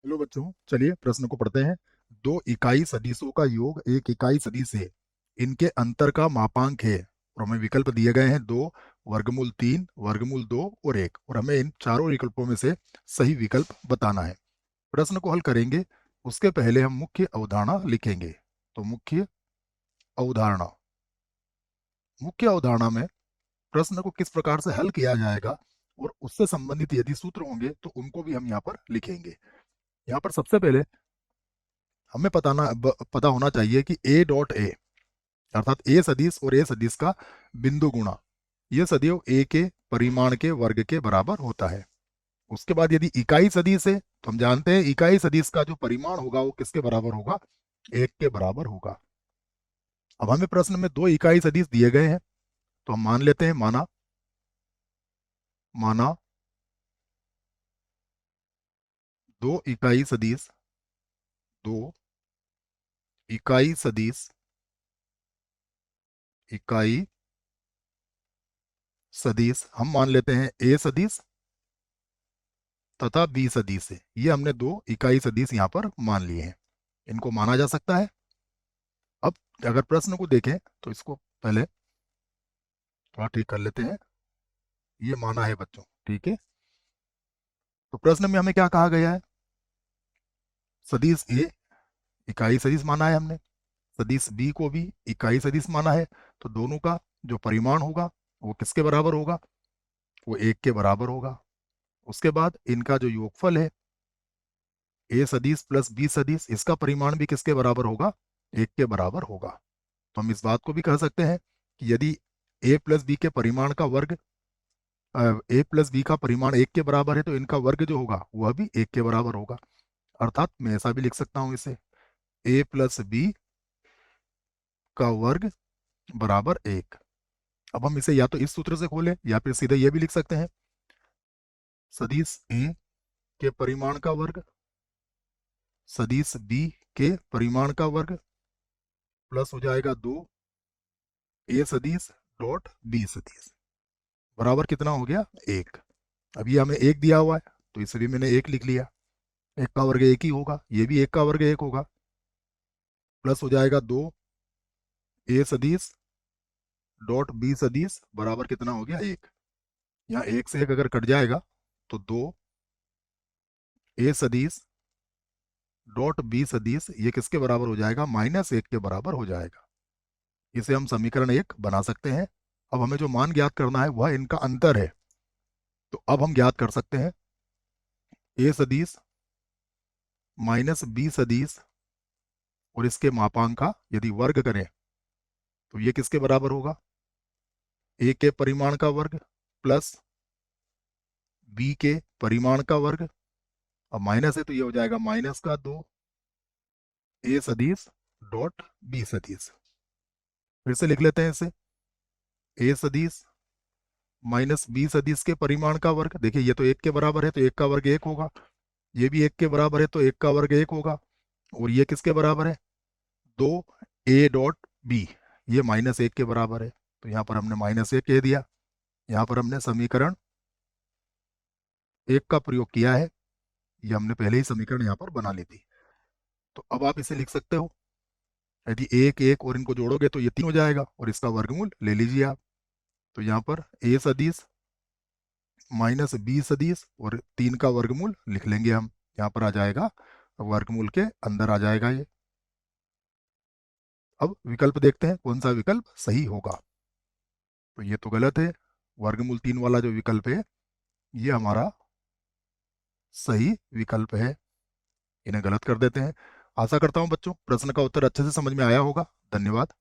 Hello बच्चों, चलिए प्रश्न को पढ़ते हैं। दो इकाई सदिशों का योग एक इकाई सदिश है। इनके अंतर का मापांक है। और हमें विकल्प दिए गए हैं दो, वर्गमूल तीन, वर्गमूल दो और एक। और हमें इन चारों विकल्पों में से सही विकल्प बताना है। प्रश्न को हल करेंगे उसके पहले हम मुख्य अवधारणा लिखेंगे। तो अवधारणा मुख्य अवधारणा में प्रश्न को किस प्रकार से हल किया जाएगा और उससे संबंधित यदि सूत्र होंगे तो उनको भी हम यहाँ पर लिखेंगे। यहाँ पर सबसे पहले हमें पता होना चाहिए कि ए डॉट ए अर्थात ए सदिश और ए सदिश का बिंदु गुणा यह सदैव ए के परिमाण के वर्ग के बराबर होता है। उसके बाद यदि इकाई सदिश है तो हम जानते हैं इकाई सदिश का जो परिमाण होगा वो किसके बराबर होगा, एक के बराबर होगा। अब हमें प्रश्न में दो इकाई सदिश दिए गए हैं तो हम मान लेते हैं माना माना दो इकाई सदिश दो इकाई सदिश इकाई सदिश हम मान लेते हैं ए सदिश तथा बी सदिश है। ये हमने दो इकाई सदिश यहाँ पर मान लिए हैं, इनको माना जा सकता है। अब अगर प्रश्न को देखें तो इसको पहले थोड़ा ठीक कर लेते हैं। ये माना है बच्चों, ठीक है। तो प्रश्न में हमें क्या कहा गया है, सदिश ए इकाई सदिश माना है हमने, सदिश बी को भी इकाई सदिश माना है। तो दोनों का जो परिमाण होगा वो किसके बराबर होगा, वो एक के बराबर होगा। उसके बाद इनका जो योगफल है ए सदिश प्लस बी सदिश, इसका परिमाण भी किसके बराबर होगा, एक के बराबर होगा। तो हम इस बात को भी कह सकते हैं कि यदि ए प्लस बी के परिमाण का वर्ग ए प्लस बी का परिमाण एक के बराबर है तो इनका वर्ग जो होगा वह भी एक के बराबर होगा। अर्थात मैं ऐसा भी लिख सकता हूं इसे, ए प्लस बी का वर्ग बराबर एक। अब हम इसे या तो इस सूत्र से खोलें या फिर सीधे ये भी लिख सकते हैं, सदिश ए के परिमाण का वर्ग सदिश बी के परिमाण का वर्ग प्लस हो जाएगा दो ए सदिश डॉट बी सदिश बराबर कितना हो गया, एक। अब ये हमें एक दिया हुआ है तो इसे भी मैंने एक लिख लिया। एक का वर्ग एक ही होगा, ये भी एक का वर्ग एक होगा। प्लस हो जाएगा दो ए सदिश डॉट बी सदिश बराबर कितना हो गया, एक। यहाँ एक से एक अगर कट जाएगा तो दो ए सदिश डॉट बी सदिश ये किसके बराबर हो जाएगा, माइनस एक के बराबर हो जाएगा। इसे हम समीकरण एक बना सकते हैं। अब हमें जो मान ज्ञात करना है वह इनका अंतर है। तो अब हम ज्ञात कर सकते हैं ए सदिश माइनस बी सदिश और इसके मापांक का यदि वर्ग करें तो ये किसके बराबर होगा, ए के परिमाण का वर्ग प्लस बी के परिमाण का वर्ग। अब माइनस है तो ये हो जाएगा माइनस का दो ए सदिश डॉट बी सदिश। फिर से लिख लेते हैं इसे, ए सदिश माइनस बी सदिश के परिमाण का वर्ग। देखिए ये तो एक के बराबर है तो एक का वर्ग एक होगा, ये भी एक के बराबर है तो एक का वर्ग एक होगा। और ये किसके बराबर है, दो ए डॉट बी, ये माइनस एक के बराबर है तो यहाँ पर हमने माइनस एक कह दिया। यहाँ पर हमने समीकरण एक का प्रयोग किया है, ये हमने पहले ही समीकरण यहाँ पर बना ली थी। तो अब आप इसे लिख सकते हो, यदि एक एक और इनको जोड़ोगे तो ये तीन हो जाएगा और इसका वर्गमूल ले लीजिए आप। तो यहाँ पर ए सदिश माइनस बी सदिश और तीन का वर्गमूल लिख लेंगे हम, यहाँ पर आ जाएगा वर्गमूल के अंदर आ जाएगा ये। अब विकल्प देखते हैं कौन सा विकल्प सही होगा। तो ये तो गलत है, वर्गमूल तीन वाला जो विकल्प है ये हमारा सही विकल्प है, इन्हें गलत कर देते हैं। आशा करता हूं बच्चों प्रश्न का उत्तर अच्छे से समझ में आया होगा। धन्यवाद।